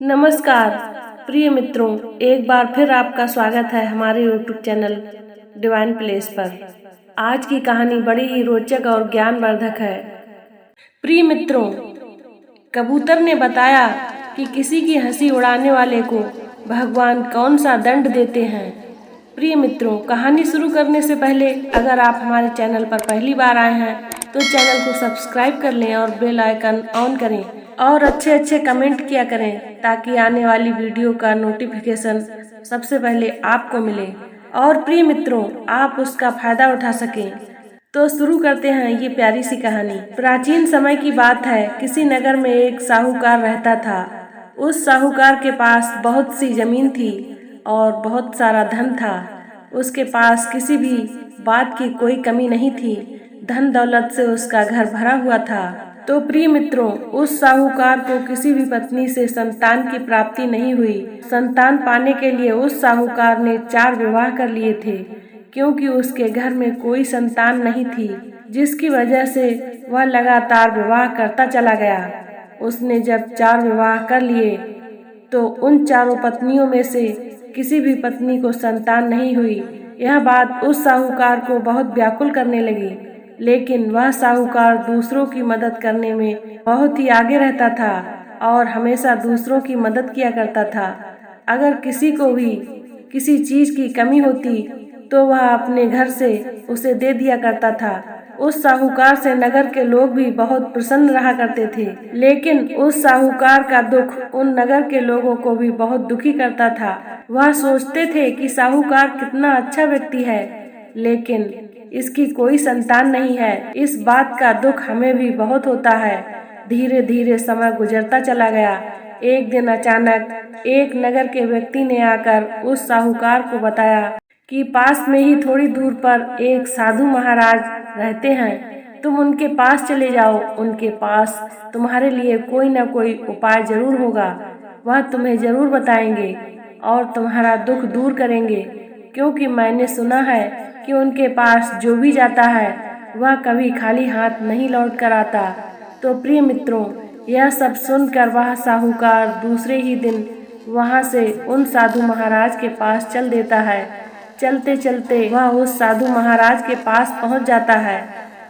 नमस्कार प्रिय मित्रों, एक बार फिर आपका स्वागत है हमारे YouTube चैनल डिवाइन प्लेस पर। आज की कहानी बड़ी ही रोचक और ज्ञानवर्धक है। प्रिय मित्रों, कबूतर ने बताया कि किसी की हंसी उड़ाने वाले को भगवान कौन सा दंड देते हैं। प्रिय मित्रों, कहानी शुरू करने से पहले अगर आप हमारे चैनल पर पहली बार आए हैं तो चैनल को सब्सक्राइब कर लें और बेल आइकन ऑन करें और अच्छे कमेंट किया करें ताकि आने वाली वीडियो का नोटिफिकेशन सबसे पहले आपको मिले और प्रिय मित्रों आप उसका फायदा उठा सकें। तो शुरू करते हैं ये प्यारी सी कहानी। प्राचीन समय की बात है। किसी नगर में एक साहूकार रहता था। उस साहूकार के पास बहुत सी जमीन थी और बहुत सारा धन था। उसके पास किसी भी बात की कोई कमी नहीं थी। धन दौलत से उसका घर भरा हुआ था। तो प्रिय मित्रों, उस साहूकार को किसी भी पत्नी से संतान की प्राप्ति नहीं हुई। संतान पाने के लिए उस साहूकार ने 4 विवाह कर लिए थे, क्योंकि उसके घर में कोई संतान नहीं थी, जिसकी वजह से वह लगातार विवाह करता चला गया। उसने जब 4 विवाह कर लिए तो उन चारों पत्नियों में से किसी भी पत्नी को संतान नहीं हुई। यह बात उस साहूकार को बहुत व्याकुल करने लगी, लेकिन वह साहूकार दूसरों की मदद करने में बहुत ही आगे रहता था और हमेशा दूसरों की मदद किया करता था। अगर किसी को भी किसी चीज की कमी होती तो वह अपने घर से उसे दे दिया करता था। उस साहूकार से नगर के लोग भी बहुत प्रसन्न रहा करते थे, लेकिन उस साहूकार का दुख उन नगर के लोगों को भी बहुत दुखी करता था। वह सोचते थे कि साहूकार कितना अच्छा व्यक्ति है, लेकिन इसकी कोई संतान नहीं है। इस बात का दुख हमें भी बहुत होता है। धीरे धीरे समय गुजरता चला गया। एक दिन अचानक एक नगर के व्यक्ति ने आकर उस साहूकार को बताया कि पास में ही थोड़ी दूर पर एक साधु महाराज रहते हैं। तुम उनके पास चले जाओ। उनके पास तुम्हारे लिए कोई न कोई उपाय जरूर होगा। वह तुम्हें जरूर बताएंगे और तुम्हारा दुख दूर करेंगे, क्योंकि मैंने सुना है कि उनके पास जो भी जाता है वह कभी खाली हाथ नहीं लौट कर आता। तो प्रिय मित्रों, यह सब सुनकर वह साहूकार दूसरे ही दिन वहां से उन साधु महाराज के पास चल देता है। चलते चलते वह उस साधु महाराज के पास पहुंच जाता है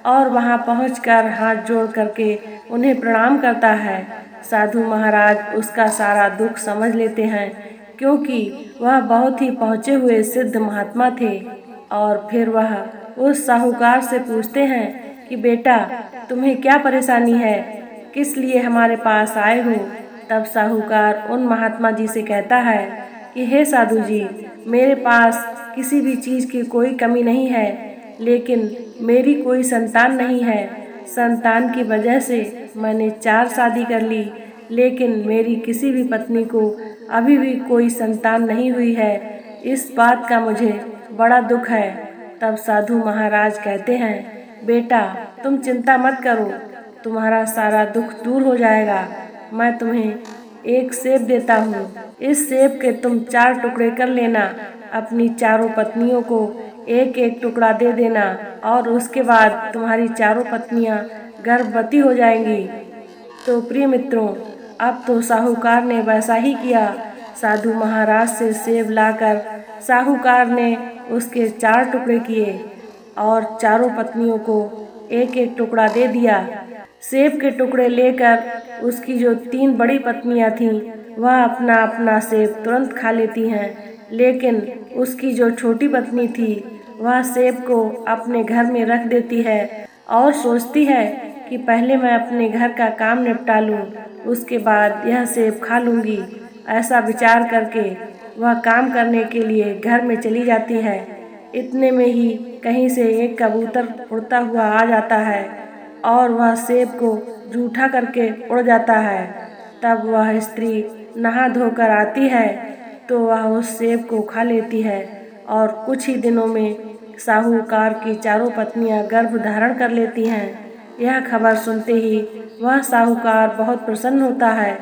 और वहां पहुंचकर हाथ जोड़ करके उन्हें प्रणाम करता है। साधु महाराज उसका सारा दुख समझ लेते हैं, क्योंकि वह बहुत ही पहुँचे हुए सिद्ध महात्मा थे। और फिर वह उस साहूकार से पूछते हैं कि बेटा, तुम्हें क्या परेशानी है, किस लिए हमारे पास आए हो। तब साहूकार उन महात्मा जी से कहता है कि हे साधु जी, मेरे पास किसी भी चीज़ की कोई कमी नहीं है, लेकिन मेरी कोई संतान नहीं है। संतान की वजह से मैंने 4 शादी कर ली, लेकिन मेरी किसी भी पत्नी को अभी भी कोई संतान नहीं हुई है। इस बात का मुझे बड़ा दुख है। तब साधु महाराज कहते हैं, बेटा तुम चिंता मत करो, तुम्हारा सारा दुख दूर हो जाएगा। मैं तुम्हें एक सेब देता हूँ। इस सेब के तुम 4 टुकड़े कर लेना। अपनी चारों पत्नियों को एक एक टुकड़ा दे देना और उसके बाद तुम्हारी चारों पत्नियां गर्भवती हो जाएंगी। तो प्रिय मित्रों, अब तो साहूकार ने वैसा ही किया। साधु महाराज से सेब लाकर साहूकार ने उसके 4 टुकड़े किए और चारों पत्नियों को एक एक टुकड़ा दे दिया। सेब के टुकड़े लेकर उसकी जो 3 बड़ी पत्नियां थीं वह अपना अपना सेब तुरंत खा लेती हैं, लेकिन उसकी जो छोटी पत्नी थी वह सेब को अपने घर में रख देती है और सोचती है कि पहले मैं अपने घर का काम निपटा लूं, उसके बाद यह सेब खा लूंगी। ऐसा विचार करके वह काम करने के लिए घर में चली जाती है। इतने में ही कहीं से एक कबूतर उड़ता हुआ आ जाता है और वह सेब को जूठा करके उड़ जाता है। तब वह स्त्री नहा धोकर आती है तो वह उस सेब को खा लेती है और कुछ ही दिनों में साहूकार की चारों पत्नियां गर्भ धारण कर लेती हैं। यह खबर सुनते ही वह साहूकार बहुत प्रसन्न होता है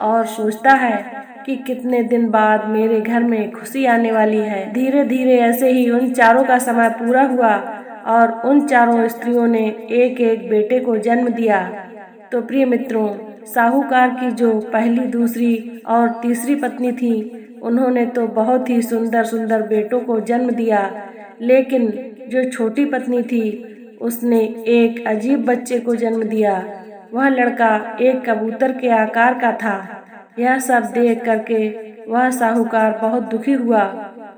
और सोचता है कि कितने दिन बाद मेरे घर में खुशी आने वाली है। धीरे धीरे ऐसे ही उन चारों का समय पूरा हुआ और उन चारों स्त्रियों ने एक एक बेटे को जन्म दिया। तो प्रिय मित्रों, साहूकार की जो पहली, दूसरी और तीसरी पत्नी थी, उन्होंने तो बहुत ही सुंदर सुंदर बेटों को जन्म दिया। लेकिन जो छोटी पत्नी थी उसने एक अजीब बच्चे को जन्म दिया। वह लड़का एक कबूतर के आकार का था। यह सब देख करके वह साहूकार बहुत दुखी हुआ।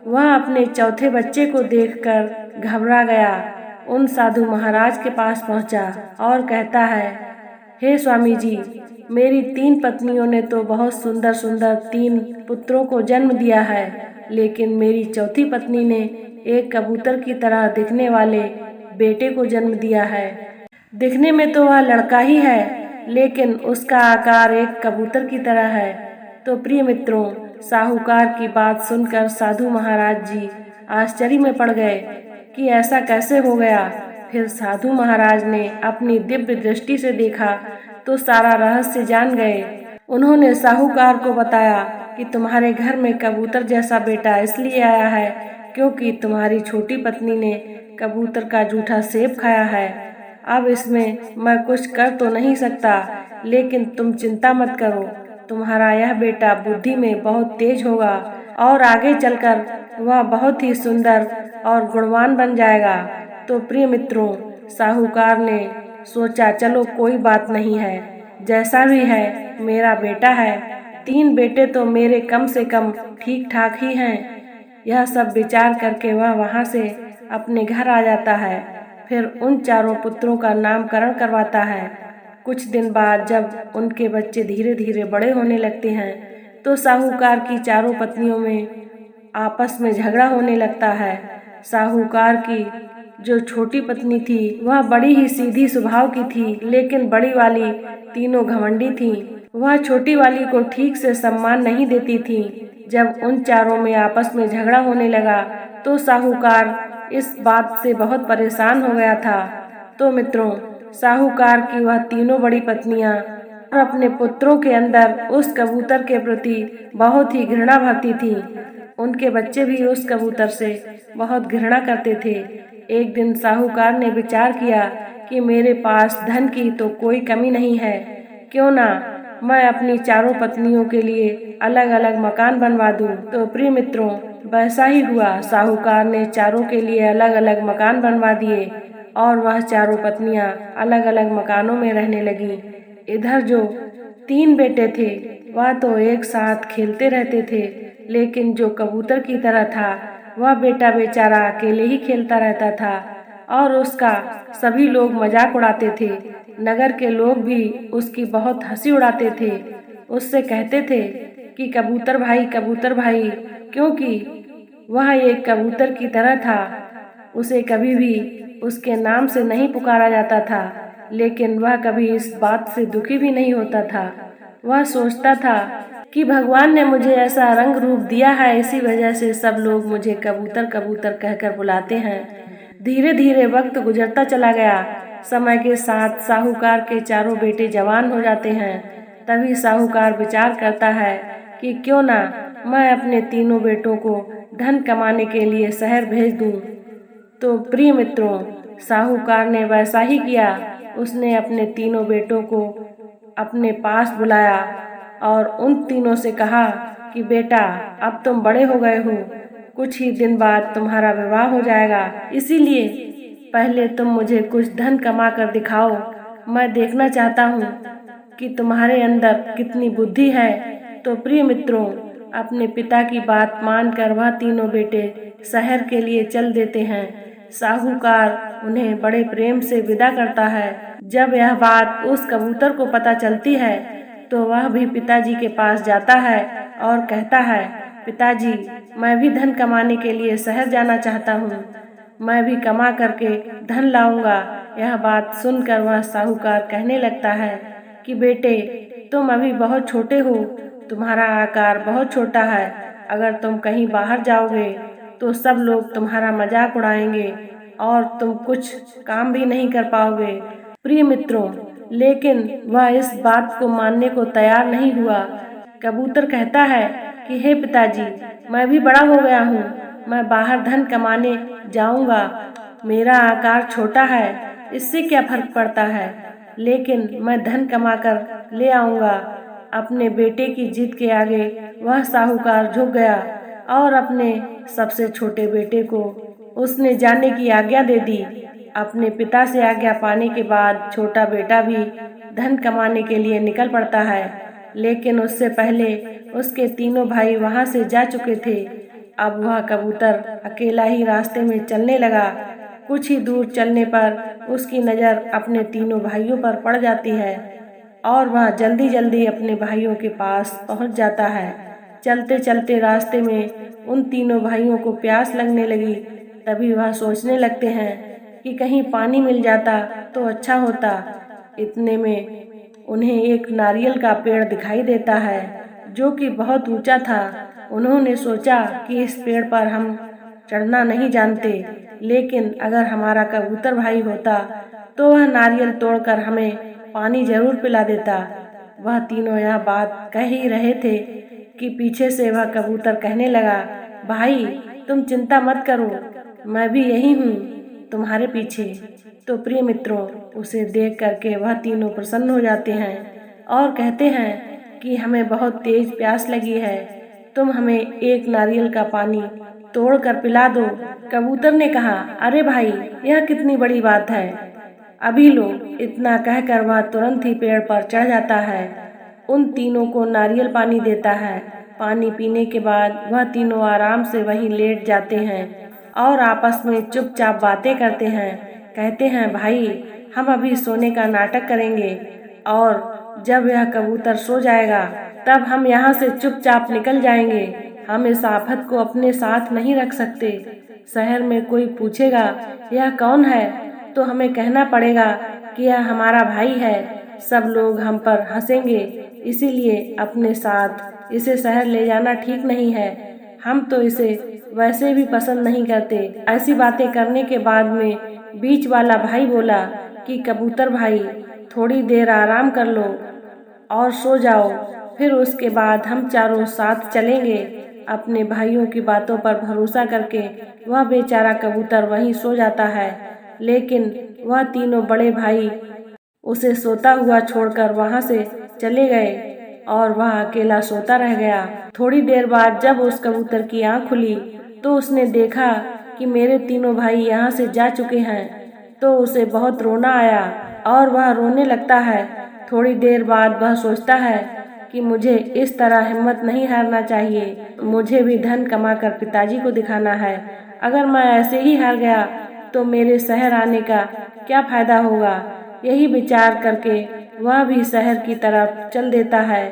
वह अपने चौथे बच्चे को देखकर घबरा गया। उन साधु महाराज के पास पहुंचा और कहता है, हे स्वामी जी, मेरी 3 पत्नियों ने तो बहुत सुंदर सुंदर 3 पुत्रों को जन्म दिया है, लेकिन मेरी चौथी पत्नी ने एक कबूतर की तरह दिखने वाले बेटे को जन्म दिया है। दिखने में तो वह लड़का ही है, लेकिन उसका आकार एक कबूतर की तरह है। तो प्रिय मित्रों, साहूकार की बात सुनकर साधु महाराज जी आश्चर्य में पड़ गए कि ऐसा कैसे हो गया। फिर साधु महाराज ने अपनी दिव्य दृष्टि से देखा तो सारा रहस्य जान गए। उन्होंने साहूकार को बताया कि तुम्हारे घर में कबूतर जैसा बेटा इसलिए आया है क्योंकि तुम्हारी छोटी पत्नी ने कबूतर का जूठा सेब खाया है। अब इसमें मैं कुछ कर तो नहीं सकता, लेकिन तुम चिंता मत करो, तुम्हारा यह बेटा बुद्धि में बहुत तेज होगा और आगे चलकर वह बहुत ही सुंदर और गुणवान बन जाएगा। तो प्रिय मित्रों, साहूकार ने सोचा चलो कोई बात नहीं है, जैसा भी है मेरा बेटा है, 3 बेटे तो मेरे कम से कम ठीक ठाक ही हैं। यह सब विचार करके वह वहाँ से अपने घर आ जाता है। फिर उन चारों पुत्रों का नामकरण करवाता है। कुछ दिन बाद जब उनके बच्चे धीरे धीरे बड़े होने लगते हैं तो साहूकार की चारों पत्नियों में आपस में झगड़ा होने लगता है। साहूकार की जो छोटी पत्नी थी वह बड़ी ही सीधी स्वभाव की थी, लेकिन बड़ी वाली तीनों घमंडी थी। वह छोटी वाली को ठीक से सम्मान नहीं देती थी। जब उन चारों में आपस में झगड़ा होने लगा तो साहूकार इस बात से बहुत परेशान हो गया था। तो मित्रों, साहूकार की वह तीनों बड़ी पत्नियां और अपने पुत्रों के अंदर उस कबूतर के प्रति बहुत ही घृणा भरती थी। उनके बच्चे भी उस कबूतर से बहुत घृणा करते थे। एक दिन साहूकार ने विचार किया कि मेरे पास धन की तो कोई कमी नहीं है, क्यों ना मैं अपनी चारों पत्नियों के लिए अलग अलग मकान बनवा दूं। तो प्रिय मित्रों, वैसा ही हुआ। साहूकार ने चारों के लिए अलग अलग मकान बनवा दिए और वह चारों पत्नियां अलग अलग मकानों में रहने लगी। इधर जो 3 बेटे थे वह तो एक साथ खेलते रहते थे, लेकिन जो कबूतर की तरह था वह बेटा बेचारा अकेले ही खेलता रहता था और उसका सभी लोग मजाक उड़ाते थे। नगर के लोग भी उसकी बहुत हंसी उड़ाते थे। उससे कहते थे कि कबूतर भाई, क्योंकि वह एक कबूतर की तरह था। उसे कभी भी उसके नाम से नहीं पुकारा जाता था, लेकिन वह कभी इस बात से दुखी भी नहीं होता था। वह सोचता था कि भगवान ने मुझे ऐसा रंग रूप दिया है, इसी वजह से सब लोग मुझे कबूतर कबूतर कहकर बुलाते हैं। धीरे धीरे वक्त गुजरता चला गया। समय के साथ साहूकार के चारों बेटे जवान हो जाते हैं। तभी साहूकार विचार करता है कि क्यों ना मैं अपने तीनों बेटों को धन कमाने के लिए शहर भेज दूं। तो प्रिय मित्रों, साहूकार ने वैसा ही किया। उसने अपने तीनों बेटों को अपने पास बुलाया और उन तीनों से कहा कि बेटा, अब तुम बड़े हो गए हो, कुछ ही दिन बाद तुम्हारा विवाह हो जाएगा, इसीलिए पहले तुम मुझे कुछ धन कमा कर दिखाओ। मैं देखना चाहता हूँ कि तुम्हारे अंदर कितनी बुद्धि है। तो प्रिय मित्रों, अपने पिता की बात मानकर वह तीनों बेटे शहर के लिए चल देते हैं। साहूकार उन्हें बड़े प्रेम से विदा करता है। जब यह बात उस कबूतर को पता चलती है तो वह भी पिताजी के पास जाता है और कहता है, पिताजी, मैं भी धन कमाने के लिए शहर जाना चाहता हूँ, मैं भी कमा करके धन लाऊंगा। यह बात सुनकर वह साहूकार कहने लगता है कि बेटे, तुम अभी बहुत छोटे हो, तुम्हारा आकार बहुत छोटा है। अगर तुम कहीं बाहर जाओगे तो सब लोग तुम्हारा मजाक उड़ाएंगे और तुम कुछ काम भी नहीं कर पाओगे। प्रिय मित्रों, लेकिन वह इस बात को मानने को तैयार नहीं हुआ। कबूतर कहता है कि हे पिताजी, मैं भी बड़ा हो गया हूँ, मैं बाहर धन कमाने जाऊंगा। मेरा आकार छोटा है, इससे क्या फर्क पड़ता है, लेकिन मैं धन कमाकर ले आऊंगा। अपने बेटे की जिद के आगे वह साहूकार झुक गया और अपने सबसे छोटे बेटे को उसने जाने की आज्ञा दे दी। अपने पिता से आज्ञा पाने के बाद छोटा बेटा भी धन कमाने के लिए निकल पड़ता है, लेकिन उससे पहले उसके तीनों भाई वहां से जा चुके थे। अब वह कबूतर अकेला ही रास्ते में चलने लगा। कुछ ही दूर चलने पर उसकी नज़र अपने तीनों भाइयों पर पड़ जाती है और वह जल्दी जल्दी अपने भाइयों के पास पहुंच जाता है। चलते चलते रास्ते में उन तीनों भाइयों को प्यास लगने लगी। तभी वह सोचने लगते हैं कि कहीं पानी मिल जाता तो अच्छा होता। इतने में उन्हें एक नारियल का पेड़ दिखाई देता है जो कि बहुत ऊंचा था। उन्होंने सोचा कि इस पेड़ पर हम चढ़ना नहीं जानते, लेकिन अगर हमारा कबूतर भाई होता तो वह नारियल तोड़कर हमें पानी जरूर पिला देता। वह तीनों यह बात कह ही रहे थे कि पीछे से वह कबूतर कहने लगा, भाई तुम चिंता मत करो, मैं भी यही हूँ तुम्हारे पीछे। तो प्रिय मित्रों, उसे देख करके वह तीनों प्रसन्न हो जाते हैं और कहते हैं कि हमें बहुत तेज प्यास लगी है, तुम हमें एक नारियल का पानी तोड़ कर पिला दो। कबूतर ने कहा, अरे भाई यह कितनी बड़ी बात है, अभी लो। इतना कहकर वह तुरंत ही पेड़ पर चढ़ जाता है। उन तीनों को नारियल पानी देता है। पानी पीने के बाद वह तीनों आराम से वहीं लेट जाते हैं और आपस में चुपचाप बातें करते हैं। कहते हैं, भाई हम अभी सोने का नाटक करेंगे और जब यह कबूतर सो जाएगा तब हम यहाँ से चुपचाप निकल जाएंगे। हम इस आफत को अपने साथ नहीं रख सकते। शहर में कोई पूछेगा यह कौन है तो हमें कहना पड़ेगा कि यह हमारा भाई है। सब लोग हम पर हंसेंगे, इसीलिए अपने साथ इसे शहर ले जाना ठीक नहीं है। हम तो इसे वैसे भी पसंद नहीं करते। ऐसी बातें करने के बाद में बीच वाला भाई बोला कि कबूतर भाई थोड़ी देर आराम कर लो और सो जाओ, फिर उसके बाद हम चारों साथ चलेंगे। अपने भाइयों की बातों पर भरोसा करके वह बेचारा कबूतर वहीं सो जाता है, लेकिन वह तीनों बड़े भाई उसे सोता हुआ छोड़कर वहां से चले गए और वह अकेला सोता रह गया। थोड़ी देर बाद जब उस कबूतर की आंख खुली तो उसने देखा कि मेरे तीनों भाई यहाँ से जा चुके हैं। तो उसे बहुत रोना आया और वह रोने लगता है। थोड़ी देर बाद वह सोचता है कि मुझे इस तरह हिम्मत नहीं हारना चाहिए, मुझे भी धन कमाकर पिताजी को दिखाना है। अगर मैं ऐसे ही हार गया तो मेरे शहर आने का क्या फायदा होगा। यही विचार करके वह भी शहर की तरफ चल देता है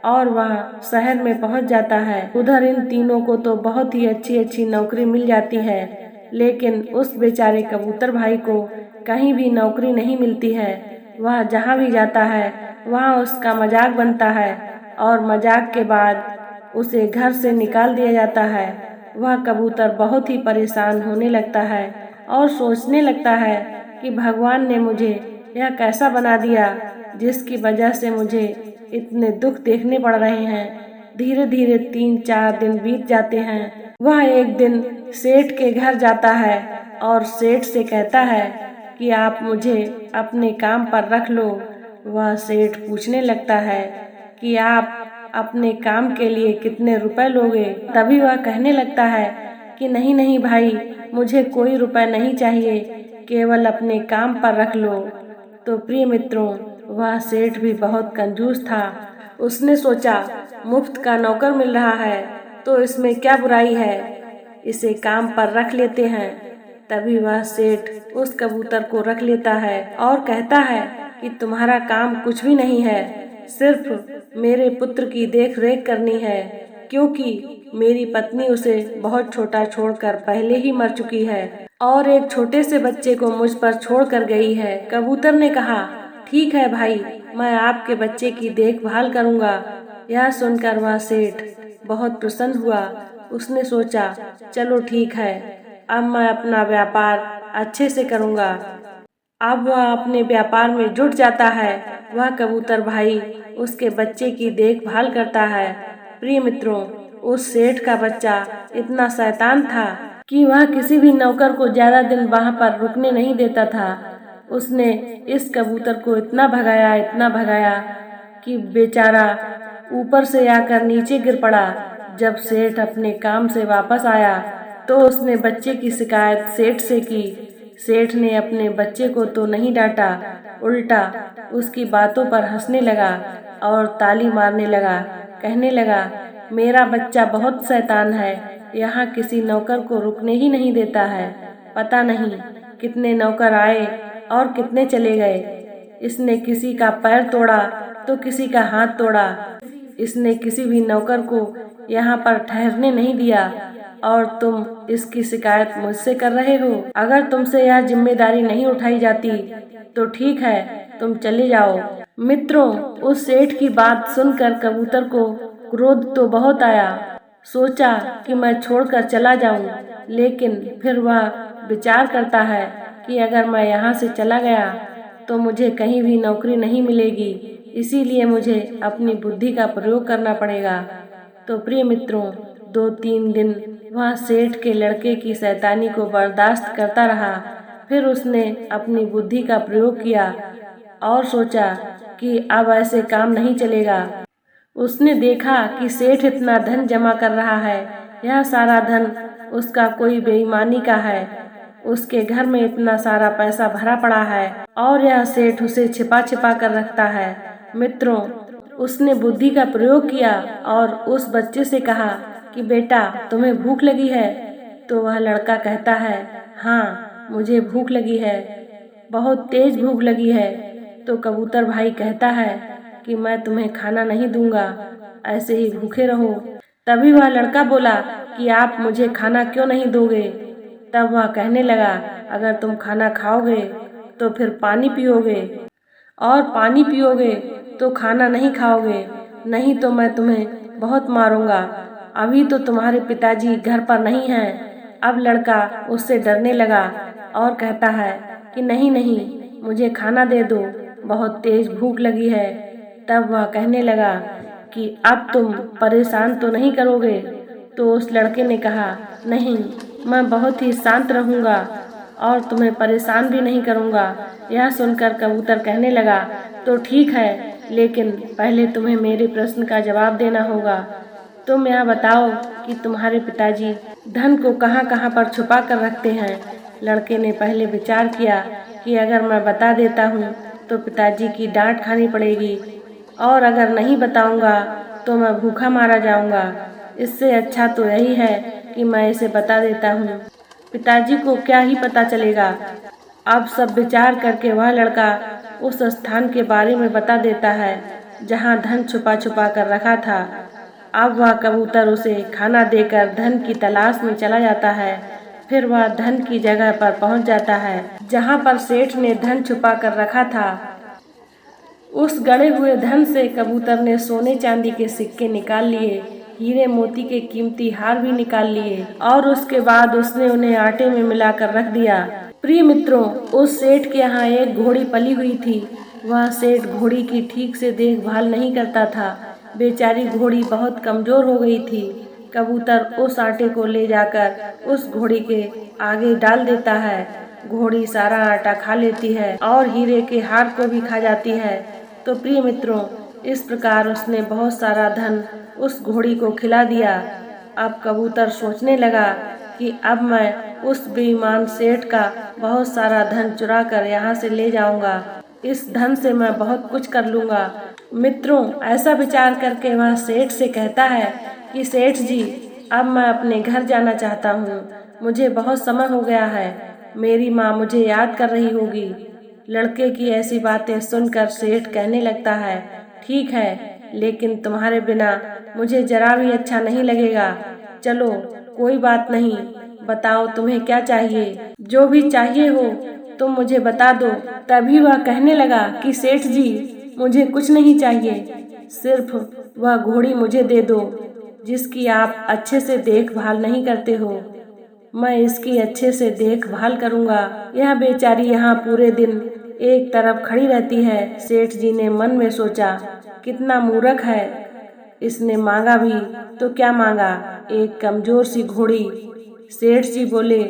और वह शहर में पहुंच जाता है। उधर इन तीनों को तो बहुत ही अच्छी अच्छी नौकरी मिल जाती है, लेकिन उस बेचारे कबूतर भाई को कहीं भी नौकरी नहीं मिलती है। वह जहाँ भी जाता है वहाँ उसका मजाक बनता है और मजाक के बाद उसे घर से निकाल दिया जाता है। वह कबूतर बहुत ही परेशान होने लगता है और सोचने लगता है कि भगवान ने मुझे यह कैसा बना दिया जिसकी वजह से मुझे इतने दुख देखने पड़ रहे हैं। धीरे धीरे 3-4 दिन बीत जाते हैं। वह एक दिन सेठ के घर जाता है और सेठ से कहता है कि आप मुझे अपने काम पर रख लो। वह सेठ पूछने लगता है कि आप अपने काम के लिए कितने रुपए लोगे। तभी वह कहने लगता है कि नहीं नहीं भाई, मुझे कोई रुपए नहीं चाहिए, केवल अपने काम पर रख लो। तो प्रिय मित्रों, वह सेठ भी बहुत कंजूस था। उसने सोचा मुफ्त का नौकर मिल रहा है तो इसमें क्या बुराई है, इसे काम पर रख लेते हैं। तभी वह सेठ उस कबूतर को रख लेता है और कहता है कि तुम्हारा काम कुछ भी नहीं है, सिर्फ मेरे पुत्र की देख रेख करनी है, क्योंकि मेरी पत्नी उसे बहुत छोटा छोड़कर पहले ही मर चुकी है और एक छोटे से बच्चे को मुझ पर छोड़कर गई है। कबूतर ने कहा, ठीक है भाई, मैं आपके बच्चे की देखभाल करूंगा। यह सुनकर वह सेठ बहुत प्रसन्न हुआ। उसने सोचा चलो ठीक है, अब मैं अपना व्यापार अच्छे से करूंगा। अब वह अपने व्यापार में जुट जाता है। वह कबूतर भाई उसके बच्चे की देखभाल करता है। प्रिय मित्रों, उस सेठ का बच्चा इतना शैतान था कि वह किसी भी नौकर को ज्यादा दिन वहां पर रुकने नहीं देता था। उसने इस कबूतर को इतना भगाया कि बेचारा ऊपर से आकर नीचे गिर पड़ा। जब सेठ अपने काम से वापस आया तो उसने बच्चे की शिकायत सेठ से की। सेठ ने अपने बच्चे को तो नहीं डांटा, उल्टा उसकी बातों पर हंसने लगा और ताली मारने लगा। कहने लगा, मेरा बच्चा बहुत शैतान है, यहाँ किसी नौकर को रुकने ही नहीं देता है। पता नहीं कितने नौकर आए और कितने चले गए। इसने किसी का पैर तोड़ा तो किसी का हाथ तोड़ा। इसने किसी भी नौकर को यहाँ पर ठहरने नहीं दिया और तुम इसकी शिकायत मुझसे कर रहे हो। अगर तुमसे यह जिम्मेदारी नहीं उठाई जाती तो ठीक है, तुम चले जाओ। मित्रों, उस सेठ की बात सुनकर कबूतर को क्रोध तो बहुत आया। सोचा कि मैं छोड़कर चला जाऊं, लेकिन फिर वह विचार करता है कि अगर मैं यहाँ से चला गया तो मुझे कहीं भी नौकरी नहीं मिलेगी, इसीलिए मुझे अपनी बुद्धि का प्रयोग करना पड़ेगा। तो प्रिय मित्रों, 2-3 दिन वह सेठ के लड़के की शैतानी को बर्दाश्त करता रहा। फिर उसने अपनी बुद्धि का प्रयोग किया और सोचा कि अब ऐसे काम नहीं चलेगा। उसने देखा कि सेठ इतना धन जमा कर रहा है, यह सारा धन उसका कोई बेईमानी का है। उसके घर में इतना सारा पैसा भरा पड़ा है और यह सेठ उसे छिपा छिपा कर रखता है। मित्रों, उसने बुद्धि का प्रयोग किया और उस बच्चे से कहा कि बेटा, तुम्हें भूख लगी है? तो वह लड़का कहता है, हाँ मुझे भूख लगी है, बहुत तेज भूख लगी है। तो कबूतर भाई कहता है कि मैं तुम्हें खाना नहीं दूंगा, ऐसे ही भूखे रहो। तभी वह लड़का बोला कि आप मुझे खाना क्यों नहीं दोगे? तब वह कहने लगा, अगर तुम खाना खाओगे तो फिर पानी पियोगे, और पानी पियोगे तो खाना नहीं खाओगे, नहीं तो मैं तुम्हें बहुत मारूंगा। अभी तो तुम्हारे पिताजी घर पर नहीं हैं। अब लड़का उससे डरने लगा और कहता है कि नहीं नहीं, मुझे खाना दे दो, बहुत तेज भूख लगी है। तब वह कहने लगा कि अब तुम परेशान तो नहीं करोगे? तो उस लड़के ने कहा, नहीं, मैं बहुत ही शांत रहूँगा और तुम्हें परेशान भी नहीं करूँगा। यह सुनकर कबूतर कहने लगा, तो ठीक है, लेकिन पहले तुम्हें मेरे प्रश्न का जवाब देना होगा। तुम यह बताओ कि तुम्हारे पिताजी धन को कहाँ कहाँ पर छुपा कर रखते हैं। लड़के ने पहले विचार किया कि अगर मैं बता देता हूँ तो पिताजी की डांट खानी पड़ेगी, और अगर नहीं बताऊंगा तो मैं भूखा मारा जाऊंगा। इससे अच्छा तो यही है कि मैं इसे बता देता हूँ, पिताजी को क्या ही पता चलेगा। अब सब विचार करके वह लड़का उस स्थान के बारे में बता देता है जहाँ धन छुपा छुपा कर रखा था। अब वह कबूतर उसे खाना देकर धन की तलाश में चला जाता है। फिर वह धन की जगह पर पहुंच जाता है जहां पर सेठ ने धन छुपा कर रखा था। उस गड़े हुए धन से कबूतर ने सोने चांदी के सिक्के निकाल लिए, हीरे मोती के कीमती हार भी निकाल लिए, और उसके बाद उसने उन्हें आटे में मिलाकर रख दिया। प्रिय मित्रों, उस सेठ के यहाँ एक घोड़ी पली हुई थी। वह सेठ घोड़ी की ठीक से देखभाल नहीं करता था। बेचारी घोड़ी बहुत कमजोर हो गई थी। कबूतर उस आटे को ले जाकर उस घोड़ी के आगे डाल देता है। घोड़ी सारा आटा खा लेती है और हीरे के हार को भी खा जाती है। तो प्रिय मित्रों, इस प्रकार उसने बहुत सारा धन उस घोड़ी को खिला दिया। अब कबूतर सोचने लगा कि अब मैं उस बेईमान सेठ का बहुत सारा धन चुरा कर यहाँ से ले जाऊंगा। इस धन से मैं बहुत कुछ कर लूँगा। मित्रों, ऐसा विचार करके वह सेठ से कहता है कि सेठ जी, अब मैं अपने घर जाना चाहता हूँ। मुझे बहुत समय हो गया है, मेरी माँ मुझे याद कर रही होगी। लड़के की ऐसी बातें सुनकर सेठ कहने लगता है, ठीक है, लेकिन तुम्हारे बिना मुझे जरा भी अच्छा नहीं लगेगा। चलो कोई बात नहीं, बताओ तुम्हें क्या चाहिए? जो भी चाहिए हो तुम मुझे बता दो। तभी वह कहने लगा कि सेठ जी, मुझे कुछ नहीं चाहिए, सिर्फ वह घोड़ी मुझे दे दो जिसकी आप अच्छे से देखभाल नहीं करते हो। मैं इसकी अच्छे से देखभाल करूंगा। यह बेचारी यहाँ पूरे दिन एक तरफ खड़ी रहती है। सेठ जी ने मन में सोचा, कितना मूर्ख है, इसने मांगा भी तो क्या मांगा, एक कमजोर सी घोड़ी। सेठ जी बोले,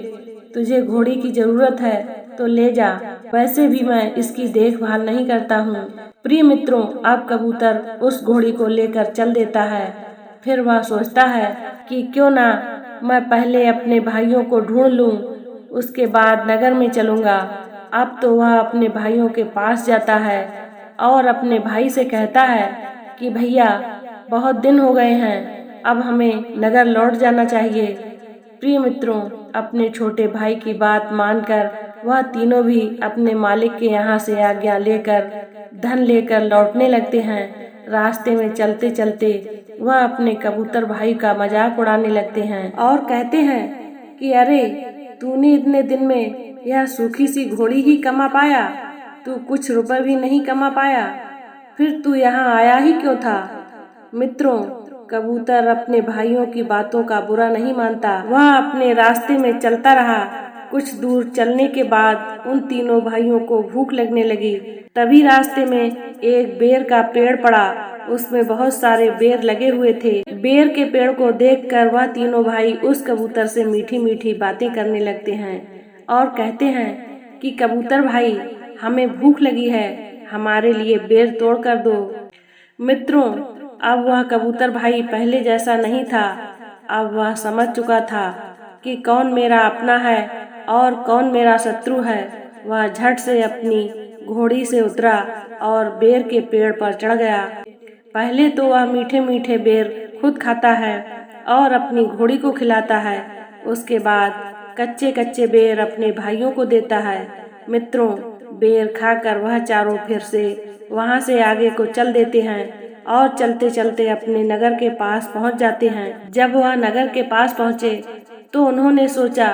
तुझे घोड़ी की जरूरत है तो ले जा, वैसे भी मैं इसकी देखभाल नहीं करता हूँ। प्रिय मित्रों, अब कबूतर उस घोड़ी को लेकर चल देता है। फिर वह सोचता है कि क्यों ना मैं पहले अपने भाइयों को ढूंढ लूं, उसके बाद नगर में चलूंगा। अब तो वह अपने भाइयों के पास जाता है और अपने भाई से कहता है कि भैया, बहुत दिन हो गए हैं, अब हमें नगर लौट जाना चाहिए। प्रिय मित्रों, अपने छोटे भाई की बात मानकर वह तीनों भी अपने मालिक के यहाँ से आज्ञा लेकर धन लेकर लौटने लगते हैं। रास्ते में चलते चलते वह अपने कबूतर भाई का मजाक उड़ाने लगते हैं और कहते हैं कि अरे, तूने इतने दिन में यह सूखी सी घोड़ी ही कमा पाया, तू कुछ रुपए भी नहीं कमा पाया, फिर तू यहाँ आया ही क्यों था। मित्रों, कबूतर अपने भाइयों की बातों का बुरा नहीं मानता। वह अपने रास्ते में चलता रहा। कुछ दूर चलने के बाद उन तीनों भाइयों को भूख लगने लगी। तभी रास्ते में एक बेर का पेड़ पड़ा। उसमें बहुत सारे बेर लगे हुए थे। बेर के पेड़ को देखकर वह तीनों भाई उस कबूतर से मीठी मीठी बातें करने लगते हैं और कहते हैं कि कबूतर भाई, हमें भूख लगी है, हमारे लिए बेर तोड़ कर दो। मित्रों, अब वह कबूतर भाई पहले जैसा नहीं था। अब वह समझ चुका था कि कौन मेरा अपना है और कौन मेरा शत्रु है। वह झट से अपनी घोड़ी से उतरा और बेर के पेड़ पर चढ़ गया। पहले तो वह मीठे मीठे बेर खुद खाता है और अपनी घोड़ी को खिलाता है। उसके बाद कच्चे कच्चे बेर अपने भाइयों को देता है। मित्रों, बेर खाकर वह चारों फिर से वहां से आगे को चल देते हैं और चलते चलते अपने नगर के पास पहुंच जाते हैं। जब वह नगर के पास पहुंचे तो उन्होंने सोचा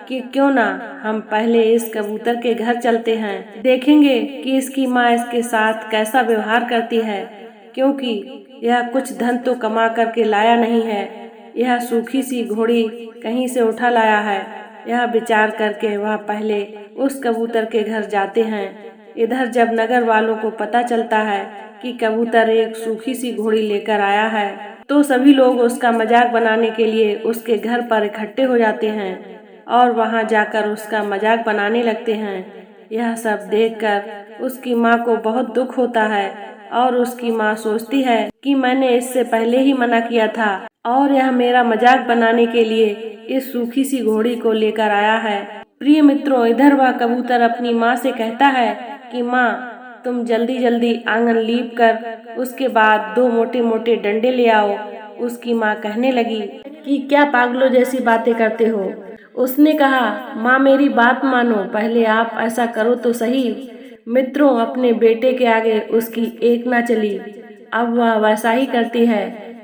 कि क्यों ना हम पहले इस कबूतर के घर चलते हैं, देखेंगे कि इसकी माँ इसके साथ कैसा व्यवहार करती है, क्योंकि यह कुछ धन तो कमा करके लाया नहीं है, यह सूखी सी घोड़ी कहीं से उठा लाया है। यह विचार करके वह पहले उस कबूतर के घर जाते हैं। इधर जब नगर वालों को पता चलता है कि कबूतर एक सूखी सी घोड़ी लेकर आया है, तो सभी लोग उसका मजाक बनाने के लिए उसके घर पर इकट्ठे हो जाते हैं और वहां जाकर उसका मजाक बनाने लगते हैं। यह सब देखकर उसकी माँ को बहुत दुख होता है और उसकी माँ सोचती है कि मैंने इससे पहले ही मना किया था और यह मेरा मजाक बनाने के लिए इस सूखी सी घोड़ी को लेकर आया है। प्रिय मित्रों, इधर वह कबूतर अपनी माँ से कहता है कि माँ, तुम जल्दी जल्दी आंगन लीप कर उसके बाद 2 मोटे मोटे डंडे ले आओ। उसकी माँ कहने लगी कि क्या पागलों जैसी बातें करते हो। उसने कहा, माँ मेरी बात मानो, पहले आप ऐसा करो तो सही। मित्रों, अपने बेटे के आगे उसकी एक ना चली। अब वह वैसा ही करती है।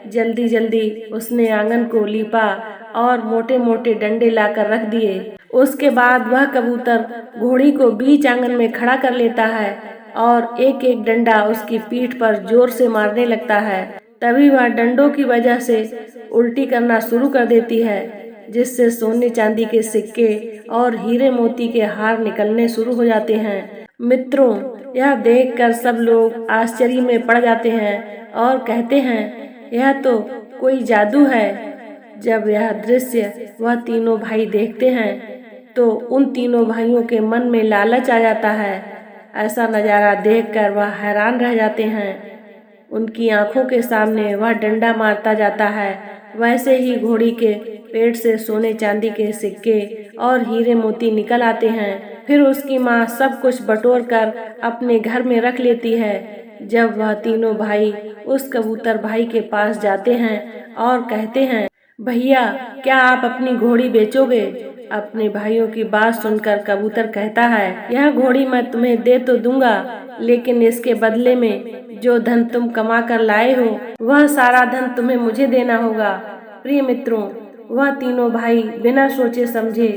जल्दी जल्दी उसने आंगन को लीपा और मोटे मोटे डंडे लाकर रख दिए। उसके बाद वह कबूतर घोड़ी को बीच आंगन में खड़ा कर लेता है और एक एक डंडा उसकी पीठ पर जोर से मारने लगता है। तभी वह डंडों की वजह से उल्टी करना शुरू कर देती है, जिससे सोने चांदी के सिक्के और हीरे मोती के हार निकलने शुरू हो जाते हैं। मित्रों, यह देखकर सब लोग आश्चर्य में पड़ जाते हैं और कहते हैं, यह तो कोई जादू है। जब यह दृश्य वह तीनों भाई देखते हैं तो उन तीनों भाइयों के मन में लालच आ जाता है। ऐसा नजारा देखकर वह हैरान रह जाते हैं। उनकी आंखों के सामने वह डंडा मारता जाता है। वैसे ही घोड़ी के पेट से सोने चांदी के सिक्के और हीरे मोती निकल आते हैं। फिर उसकी माँ सब कुछ बटोर कर अपने घर में रख लेती है। जब वह तीनों भाई उस कबूतर भाई के पास जाते हैं और कहते हैं, भैया, क्या आप अपनी घोड़ी बेचोगे? अपने भाइयों की बात सुनकर कबूतर कहता है, यह घोड़ी मैं तुम्हें दे तो दूंगा, लेकिन इसके बदले में जो धन तुम कमा कर लाए हो वह सारा धन तुम्हें मुझे देना होगा। प्रिय मित्रों, वह तीनों भाई बिना सोचे समझे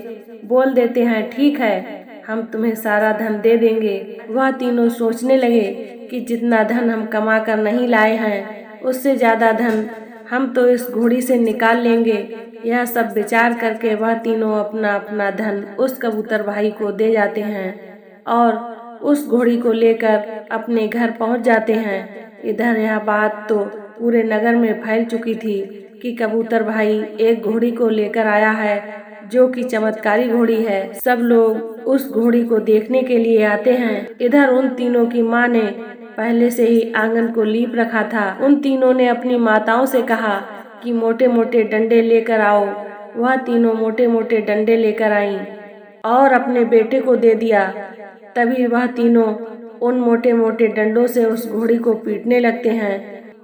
बोल देते हैं, ठीक है, हम तुम्हें सारा धन दे देंगे। वह तीनों सोचने लगे कि जितना धन हम कमा कर नहीं लाए हैं उससे ज्यादा धन हम तो इस घोड़ी से निकाल लेंगे। यह सब विचार करके वह तीनों अपना अपना धन उस कबूतर भाई को दे जाते हैं और उस घोड़ी को लेकर अपने घर पहुंच जाते हैं। इधर यह बात तो पूरे नगर में फैल चुकी थी कि कबूतर भाई एक घोड़ी को लेकर आया है जो कि चमत्कारी घोड़ी है। सब लोग उस घोड़ी को देखने के लिए आते हैं। इधर उन तीनों की माँ ने पहले से ही आंगन को लीप रखा था। उन तीनों ने अपनी माताओं से कहा कि मोटे मोटे डंडे लेकर आओ। वह तीनों मोटे मोटे डंडे लेकर आईं और अपने बेटे को दे दिया। तभी वह तीनों उन मोटे मोटे डंडों से उस घोड़ी को पीटने लगते हैं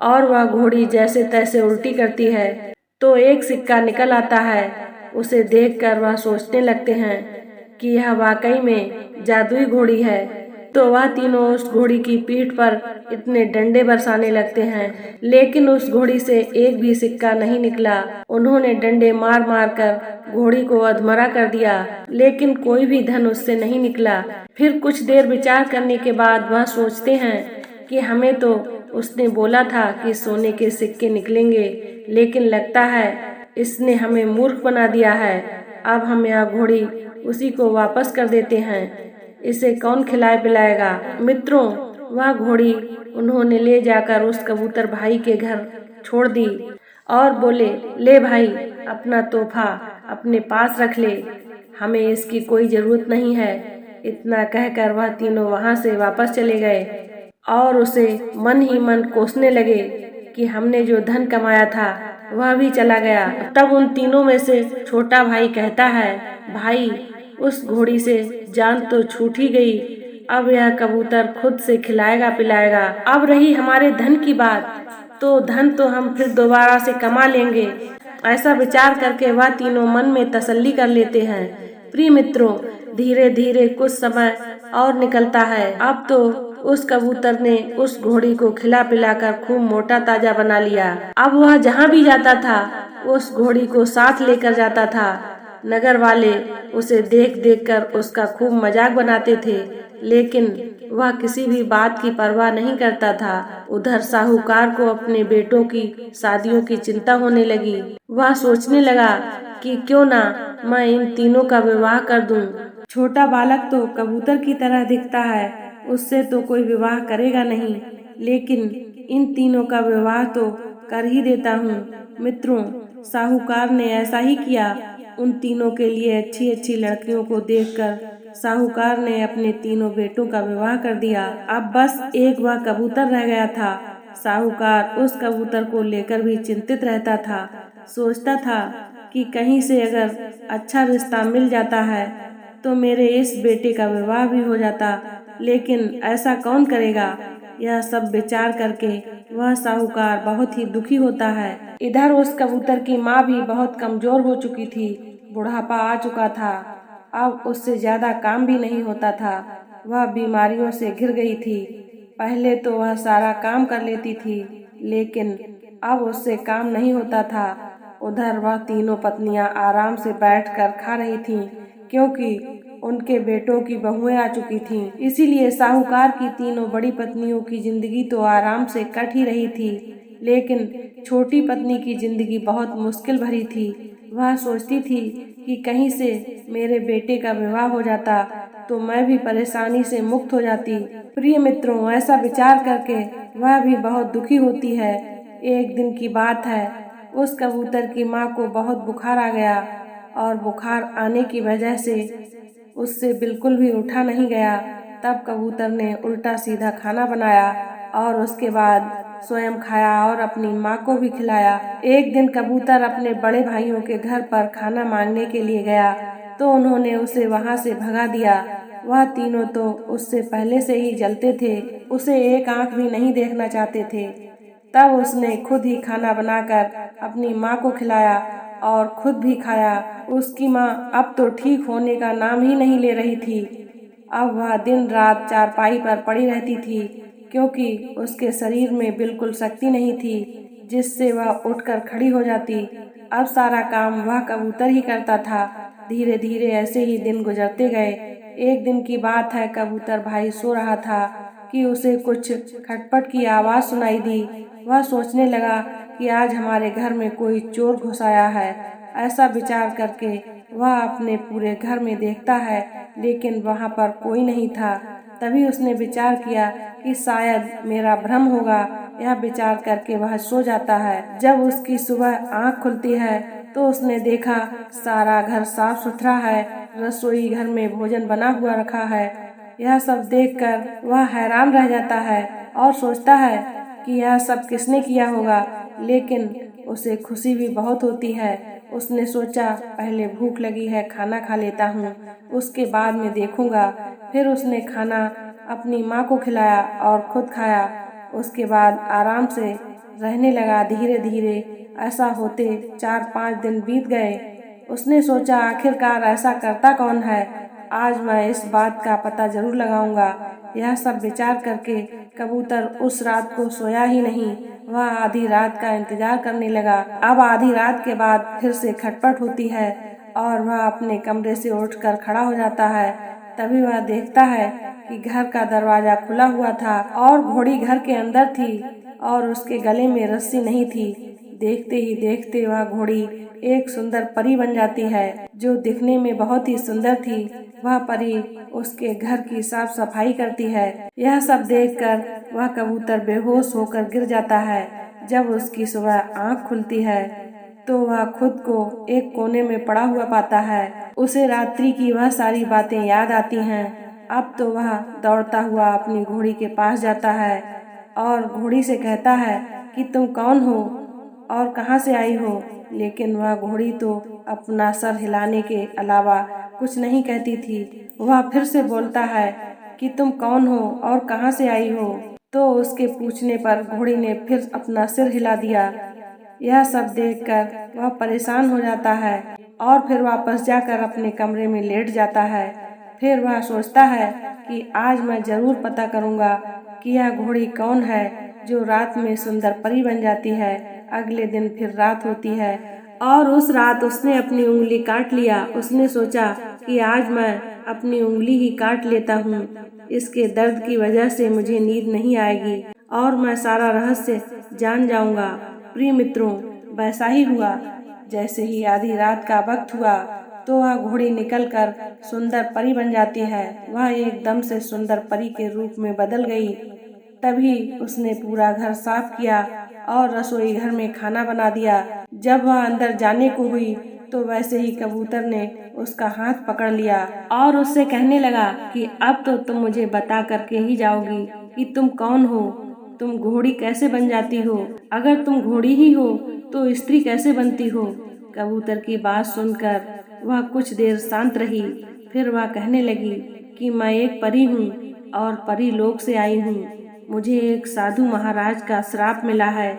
और वह घोड़ी जैसे तैसे उल्टी करती है तो एक सिक्का निकल आता है। उसे देखकर वह सोचने लगते हैं कि यह वाकई में जादुई घोड़ी है। तो वह तीनों उस घोड़ी की पीठ पर इतने डंडे बरसाने लगते हैं, लेकिन उस घोड़ी से एक भी सिक्का नहीं निकला। उन्होंने डंडे मार मार कर घोड़ी को अधमरा कर दिया, लेकिन कोई भी धन उससे नहीं निकला। फिर कुछ देर विचार करने के बाद वह सोचते हैं कि हमें तो उसने बोला था कि सोने के सिक्के निकलेंगे, लेकिन लगता है इसने हमें मूर्ख बना दिया है। अब हम यह घोड़ी उसी को वापस कर देते हैं। इसे कौन खिलाए पिलाएगा। मित्रों, वह घोड़ी उन्होंने ले जाकर उस कबूतर भाई के घर छोड़ दी और बोले, ले भाई, अपना तोहफा अपने पास रख ले, हमें इसकी कोई जरूरत नहीं है। इतना कहकर वह तीनों वहां से वापस चले गए और उसे मन ही मन कोसने लगे कि हमने जो धन कमाया था वह भी चला गया। तब उन तीनों में से छोटा भाई कहता है, भाई, उस घोड़ी से जान तो छूट ही गई, अब यह कबूतर खुद से खिलाएगा पिलाएगा। अब रही हमारे धन की बात, तो धन तो हम फिर दोबारा से कमा लेंगे। ऐसा विचार करके वह तीनों मन में तसल्ली कर लेते हैं। प्रिय मित्रों, धीरे धीरे कुछ समय और निकलता है। अब तो उस कबूतर ने उस घोड़ी को खिला पिलाकर खूब मोटा ताजा बना लिया। अब वह जहाँ भी जाता था उस घोड़ी को साथ लेकर जाता था। नगर वाले उसे देख देख कर उसका खूब मजाक बनाते थे, लेकिन वह किसी भी बात की परवाह नहीं करता था। उधर साहूकार को अपने बेटों की शादियों की चिंता होने लगी। वह सोचने लगा कि क्यों ना मैं इन तीनों का विवाह कर दूं। छोटा बालक तो कबूतर की तरह दिखता है, उससे तो कोई विवाह करेगा नहीं, लेकिन इन तीनों का विवाह तो कर ही देता हूँ। मित्रों, साहूकार ने ऐसा ही किया। उन तीनों के लिए अच्छी अच्छी लड़कियों को देखकर साहूकार ने अपने तीनों बेटों का विवाह कर दिया। अब बस एक वह कबूतर रह गया था। साहूकार उस कबूतर को लेकर भी चिंतित रहता था। सोचता था कि कहीं से अगर अच्छा रिश्ता मिल जाता है तो मेरे इस बेटे का विवाह भी हो जाता, लेकिन ऐसा कौन करेगा। यह सब विचार करके वह साहूकार बहुत ही दुखी होता है। इधर उस कबूतर की माँ भी बहुत कमजोर हो चुकी थी, बुढ़ापा आ चुका था। अब उससे ज्यादा काम भी नहीं होता था। वह बीमारियों से घिर गई थी। पहले तो वह सारा काम कर लेती थी, लेकिन अब उससे काम नहीं होता था। उधर वह तीनों पत्नियां आराम से बैठकर खा रही थीं, क्योंकि उनके बेटों की बहुएं आ चुकी थीं। इसीलिए साहूकार की तीनों बड़ी पत्नियों की जिंदगी तो आराम से कट ही रही थी, लेकिन छोटी पत्नी की जिंदगी बहुत मुश्किल भरी थी। वह सोचती थी कि कहीं से मेरे बेटे का विवाह हो जाता तो मैं भी परेशानी से मुक्त हो जाती। प्रिय मित्रों, ऐसा विचार करके वह भी बहुत दुखी होती है। एक दिन की बात है, उस कबूतर की माँ को बहुत बुखार आ गया और बुखार आने की वजह से उससे बिल्कुल भी उठा नहीं गया। तब कबूतर ने उल्टा सीधा खाना बनाया और उसके बाद स्वयं खाया और अपनी माँ को भी खिलाया। एक दिन कबूतर अपने बड़े भाइयों के घर पर खाना मांगने के लिए गया तो उन्होंने उसे वहाँ से भगा दिया। वह तीनों तो उससे पहले से ही जलते थे, उसे एक आंख भी नहीं देखना चाहते थे। तब उसने खुद ही खाना बनाकर अपनी माँ को खिलाया और खुद भी खाया। उसकी माँ अब तो ठीक होने का नाम ही नहीं ले रही थी। अब वह दिन रात चारपाई पर पड़ी रहती थी, क्योंकि उसके शरीर में बिल्कुल शक्ति नहीं थी जिससे वह उठकर खड़ी हो जाती। अब सारा काम वह कबूतर ही करता था। धीरे धीरे ऐसे ही दिन गुजरते गए। एक दिन की बात है, कबूतर भाई सो रहा था कि उसे कुछ खटपट की आवाज सुनाई दी। वह सोचने लगा कि आज हमारे घर में कोई चोर घुस आया है। ऐसा विचार करके वह अपने पूरे घर में देखता है, लेकिन वहाँ पर कोई नहीं था। तभी उसने विचार किया कि शायद मेरा भ्रम होगा। यह विचार करके वह सो जाता है। जब उसकी सुबह आँख खुलती है तो उसने देखा सारा घर साफ सुथरा है, रसोई घर में भोजन बना हुआ रखा है। यह सब देखकर वह हैरान रह जाता है और सोचता है कि यह सब किसने किया होगा, लेकिन उसे खुशी भी बहुत होती है। उसने सोचा पहले भूख लगी है, खाना खा लेता हूँ, उसके बाद में देखूंगा। फिर उसने खाना अपनी माँ को खिलाया और खुद खाया। उसके बाद आराम से रहने लगा। धीरे धीरे ऐसा होते 4-5 दिन बीत गए। उसने सोचा आखिरकार ऐसा करता कौन है, आज मैं इस बात का पता जरूर लगाऊंगा। यह सब विचार करके कबूतर उस रात को सोया ही नहीं। वह आधी रात का इंतजार करने लगा। अब आधी रात के बाद फिर से खटपट होती है और वह अपने कमरे से उठकर खड़ा हो जाता है। तभी वह देखता है कि घर का दरवाजा खुला हुआ था और घोड़ी घर के अंदर थी और उसके गले में रस्सी नहीं थी। देखते ही देखते वह घोड़ी एक सुंदर परी बन जाती है, जो दिखने में बहुत ही सुंदर थी। वह परी उसके घर की साफ सफाई करती है। यह सब देखकर वह कबूतर बेहोश होकर गिर जाता है। जब उसकी सुबह आँख खुलती है तो वह खुद को एक कोने में पड़ा हुआ पाता है। उसे रात्रि की वह सारी बातें याद आती हैं। अब तो वह दौड़ता हुआ अपनी घोड़ी के पास जाता है और घोड़ी से कहता है कि तुम कौन हो और कहाँ से आई हो। लेकिन वह घोड़ी तो अपना सर हिलाने के अलावा कुछ नहीं कहती थी। वह फिर से बोलता है कि तुम कौन हो और कहाँ से आई हो। तो उसके पूछने पर घोड़ी ने फिर अपना सिर हिला दिया। यह सब देखकर वह परेशान हो जाता है और फिर वापस जाकर अपने कमरे में लेट जाता है। फिर वह सोचता है कि आज मैं जरूर पता करूंगा कि यह घोड़ी कौन है जो रात में सुंदर परी बन जाती है। अगले दिन फिर रात होती है और उस रात उसने अपनी उंगली काट लिया। उसने सोचा कि आज मैं अपनी उंगली ही काट लेता हूँ, इसके दर्द की वजह से मुझे नींद नहीं आएगी और मैं सारा रहस्य जान जाऊंगा। प्रिय मित्रों, वैसा ही हुआ। जैसे ही आधी रात का वक्त हुआ तो वह घोड़ी निकलकर सुंदर परी बन जाती है। वह एकदम से सुंदर परी के रूप में बदल गई। तभी उसने पूरा घर साफ किया और रसोई घर में खाना बना दिया। जब वह अंदर जाने को हुई तो वैसे ही कबूतर ने उसका हाथ पकड़ लिया और उससे कहने लगा कि अब तो तुम मुझे बता करके ही जाओगी कि तुम कौन हो, तुम घोड़ी कैसे बन जाती हो। अगर तुम घोड़ी ही हो तो स्त्री कैसे बनती हो। कबूतर की बात सुनकर वह कुछ देर शांत रही। फिर वह कहने लगी कि मैं एक परी हूँ और परी लोक से आई हूँ। मुझे एक साधु महाराज का श्राप मिला है,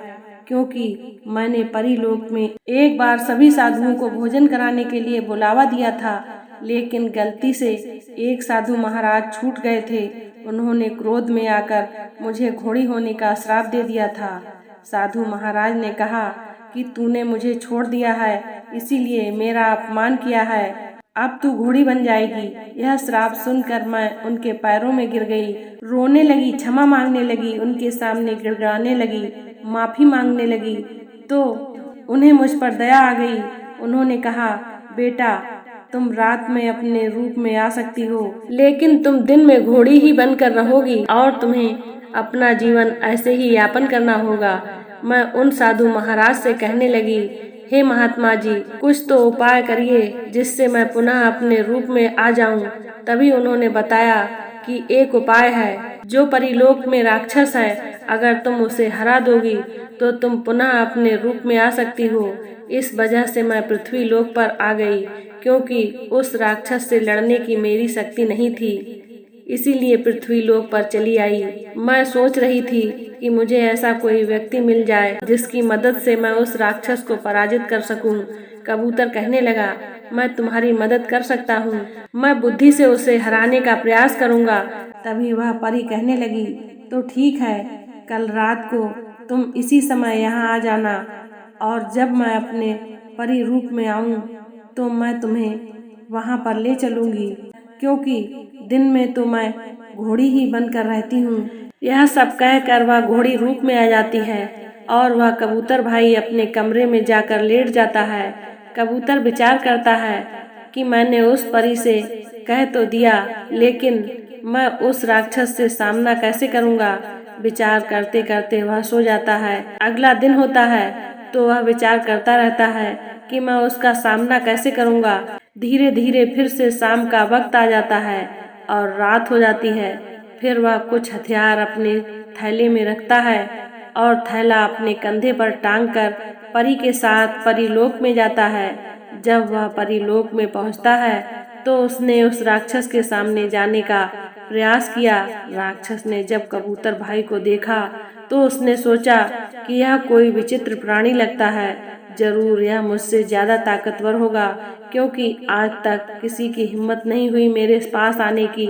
क्योंकि मैंने परी लोक में एक बार सभी साधुओं को भोजन कराने के लिए बुलावा दिया था, लेकिन गलती से एक साधु महाराज छूट गए थे। उन्होंने क्रोध में आकर मुझे घोड़ी होने का श्राप दे दिया था। साधु महाराज ने कहा कि तूने मुझे छोड़ दिया है, इसीलिए मेरा अपमान किया है। अब तू घोड़ी बन जाएगी। यह श्राप सुनकर मैं उनके पैरों में गिर गई, रोने लगी, क्षमा मांगने लगी, उनके सामने गिड़गिड़ाने लगी, माफी मांगने लगी। तो उन्हें मुझ पर दया आ गई। उन्होंने कहा, बेटा तुम रात में अपने रूप में आ सकती हो, लेकिन तुम दिन में घोड़ी ही बनकर रहोगी और तुम्हें अपना जीवन ऐसे ही यापन करना होगा। मैं उन साधु महाराज से कहने लगी, हे महात्मा जी, कुछ तो उपाय करिए जिससे मैं पुनः अपने रूप में आ जाऊं। तभी उन्होंने बताया कि एक उपाय है। जो परीलोक में राक्षस है, अगर तुम उसे हरा दोगी तो तुम पुनः अपने रूप में आ सकती हो। इस वजह से मैं पृथ्वी लोक पर आ गई, क्योंकि उस राक्षस से लड़ने की मेरी शक्ति नहीं थी, इसीलिए पृथ्वी लोक पर चली आई। मैं सोच रही थी कि मुझे ऐसा कोई व्यक्ति मिल जाए जिसकी मदद से मैं उस राक्षस को पराजित कर सकूं। कबूतर कहने लगा, मैं तुम्हारी मदद कर सकता हूँ, मैं बुद्धि से उसे हराने का प्रयास करूँगा। तभी वह परी कहने लगी, तो ठीक है, कल रात को तुम इसी समय यहाँ आ जाना और जब मैं अपने परी रूप में आऊँ तो मैं तुम्हें वहाँ पर ले चलूँगी, क्योंकि दिन में तो मैं घोड़ी ही बनकर रहती हूँ। यह सब कहकर वह घोड़ी रूप में आ जाती है और वह कबूतर भाई अपने कमरे में जाकर लेट जाता है। कबूतर विचार करता है कि मैंने उस परी से कह तो दिया, लेकिन मैं उस राक्षस से सामना कैसे करूँगा। विचार करते करते वह सो जाता है। अगला दिन होता है तो वह विचार करता रहता है कि मैं उसका सामना कैसे करूँगा। धीरे धीरे फिर से शाम का वक्त आ जाता है और रात हो जाती है। फिर वह कुछ हथियार अपने थैले में रखता है और थैला अपने कंधे पर टांग कर परी के साथ परीलोक में जाता है। जब वह परीलोक में पहुंचता है तो उसने उस राक्षस के सामने जाने का प्रयास किया। राक्षस ने जब कबूतर भाई को देखा तो उसने सोचा कि यह कोई विचित्र प्राणी लगता है, जरूर यह मुझसे ज्यादा ताकतवर होगा, क्योंकि आज तक किसी की हिम्मत नहीं हुई मेरे पास आने की,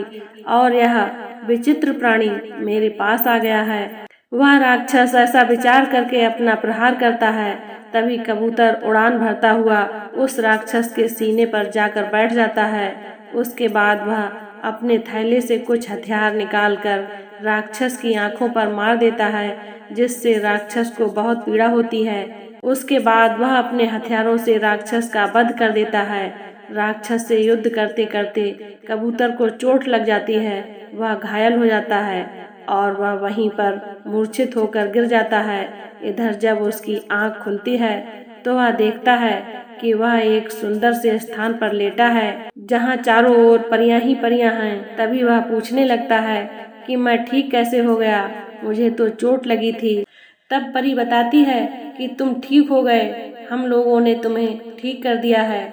और यह विचित्र प्राणी मेरे पास आ गया है। वह राक्षस ऐसा विचार करके अपना प्रहार करता है। तभी कबूतर उड़ान भरता हुआ उस राक्षस के सीने पर जाकर बैठ जाता है। उसके बाद वह अपने थैले से कुछ हथियार निकालकर राक्षस की आंखों पर मार देता है, जिससे राक्षस को बहुत पीड़ा होती है। उसके बाद वह अपने हथियारों से राक्षस का वध कर देता है। राक्षस से युद्ध करते करते कबूतर को चोट लग जाती है। वह घायल हो जाता है और वह वहीं पर मूर्छित होकर गिर जाता है। इधर जब उसकी आंख खुलती है तो वह देखता है कि वह एक सुंदर से स्थान पर लेटा है, जहां चारों ओर परियां ही परियां हैं। तभी वह पूछने लगता है कि मैं ठीक कैसे हो गया, मुझे तो चोट लगी थी। तब परी बताती है कि तुम ठीक हो गए, हम लोगों ने तुम्हें ठीक कर दिया है।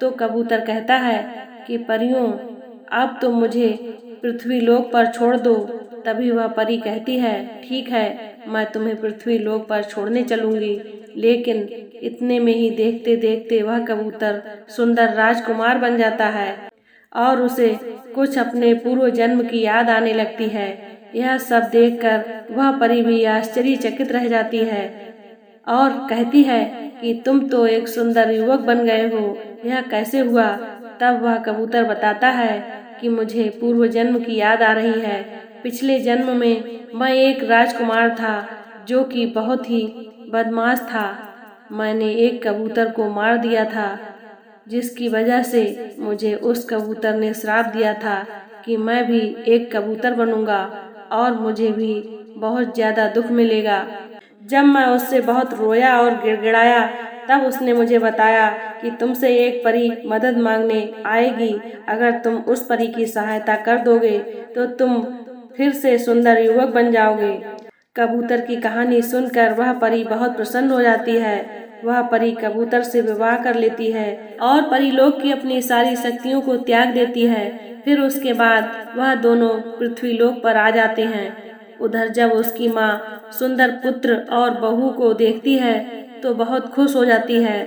तो कबूतर कहता है कि परियों, अब तुम मुझे पृथ्वी लोक पर छोड़ दो। तभी वह परी कहती है, ठीक है, मैं तुम्हें पृथ्वी लोक पर छोड़ने चलूंगी। लेकिन इतने में ही देखते देखते वह कबूतर सुंदर राजकुमार बन जाता है और उसे कुछ अपने पूर्व जन्म की याद आने लगती है। यह सब देखकर वह परी भी आश्चर्यचकित रह जाती है और कहती है कि तुम तो एक सुंदर युवक बन गए हो, यह कैसे हुआ। तब वह कबूतर बताता है कि मुझे पूर्व जन्म की याद आ रही है। पिछले जन्म में मैं एक राजकुमार था जो कि बहुत ही बदमाश था। मैंने एक कबूतर को मार दिया था, जिसकी वजह से मुझे उस कबूतर ने श्राप दिया था कि मैं भी एक कबूतर बनूंगा और मुझे भी बहुत ज्यादा दुख मिलेगा। जब मैं उससे बहुत रोया और गिड़गिड़ाया तब उसने मुझे बताया कि तुमसे एक परी मदद मांगने आएगी। अगर तुम उस परी की सहायता कर दोगे तो तुम फिर से सुंदर युवक बन जाओगे। कबूतर की कहानी सुनकर वह परी बहुत प्रसन्न हो जाती है। वह परी कबूतर से विवाह कर लेती है और परीलोक की अपनी सारी शक्तियों को त्याग देती है। फिर उसके बाद वह दोनों पृथ्वी लोक पर आ जाते हैं। उधर जब उसकी माँ सुंदर पुत्र और बहू को देखती है तो बहुत खुश हो जाती है।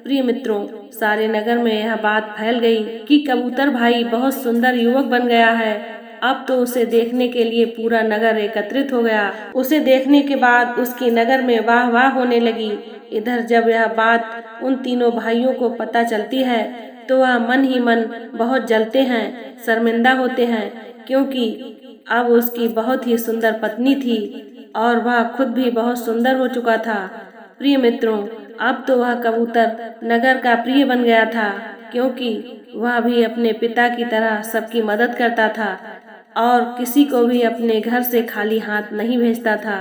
प्रिय मित्रों, सारे नगर में यह बात फैल गई कि कबूतर भाई बहुत सुंदर युवक बन गया है। अब तो उसे देखने के लिए पूरा नगर एकत्रित हो गया। उसे देखने के बाद उसकी नगर में वाह वाह होने लगी। इधर जब यह बात उन तीनों भाइयों को पता चलती है तो वह मन ही मन बहुत जलते हैं, शर्मिंदा होते हैं, क्योंकि अब उसकी बहुत ही सुंदर पत्नी थी और वह खुद भी बहुत सुंदर हो चुका था। प्रिय मित्रों, अब तो वह कबूतर नगर का प्रिय बन गया था, क्योंकि वह भी अपने पिता की तरह सबकी मदद करता था और किसी को भी अपने घर से खाली हाथ नहीं भेजता था।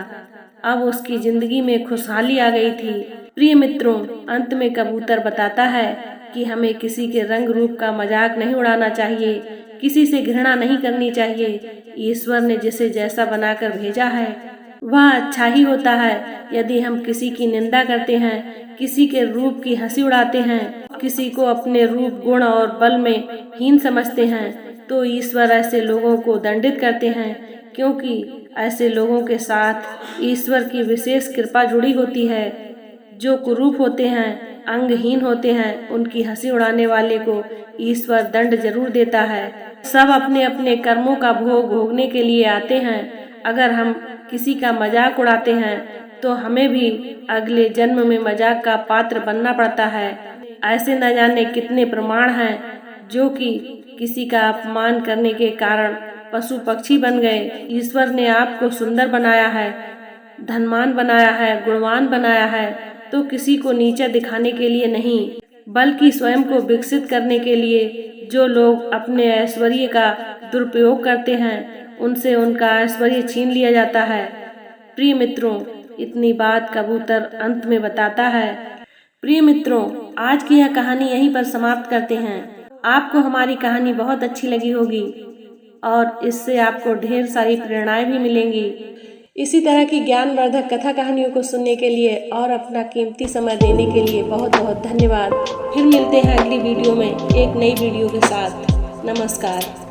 अब उसकी जिंदगी में खुशहाली आ गई थी। प्रिय मित्रों, अंत में कबूतर बताता है कि हमें किसी के रंग रूप का मजाक नहीं उड़ाना चाहिए, किसी से घृणा नहीं करनी चाहिए। ईश्वर ने जिसे जैसा बनाकर भेजा है वह अच्छा ही होता है। यदि हम किसी की निंदा करते हैं, किसी के रूप की हंसी उड़ाते हैं, किसी को अपने रूप, गुण और बल में हीन समझते हैं, तो ईश्वर ऐसे लोगों को दंडित करते हैं, क्योंकि ऐसे लोगों के साथ ईश्वर की विशेष कृपा जुड़ी होती है। जो कुरूप होते हैं, अंगहीन होते हैं, उनकी हंसी उड़ाने वाले को ईश्वर दंड जरूर देता है। सब अपने अपने कर्मों का भोग भोगने के लिए आते हैं। अगर हम किसी का मजाक उड़ाते हैं तो हमें भी अगले जन्म में मजाक का पात्र बनना पड़ता है। ऐसे न जाने कितने प्रमाण हैं जो कि किसी का अपमान करने के कारण पशु पक्षी बन गए। ईश्वर ने आपको सुंदर बनाया है, धनवान बनाया है, गुणवान बनाया है, तो किसी को नीचा दिखाने के लिए नहीं, बल्कि स्वयं को विकसित करने के लिए। जो लोग अपने ऐश्वर्य का दुरुपयोग करते हैं उनसे उनका ऐश्वर्य छीन लिया जाता है। प्रिय मित्रों, इतनी बात कबूतर अंत में बताता है। प्रिय मित्रों, आज की यह कहानी यहीं पर समाप्त करते हैं। आपको हमारी कहानी बहुत अच्छी लगी होगी और इससे आपको ढेर सारी प्रेरणाएं भी मिलेंगी। इसी तरह की ज्ञानवर्धक कथा कहानियों को सुनने के लिए और अपना कीमती समय देने के लिए बहुत बहुत धन्यवाद। फिर मिलते हैं अगली वीडियो में एक नई वीडियो के साथ। नमस्कार।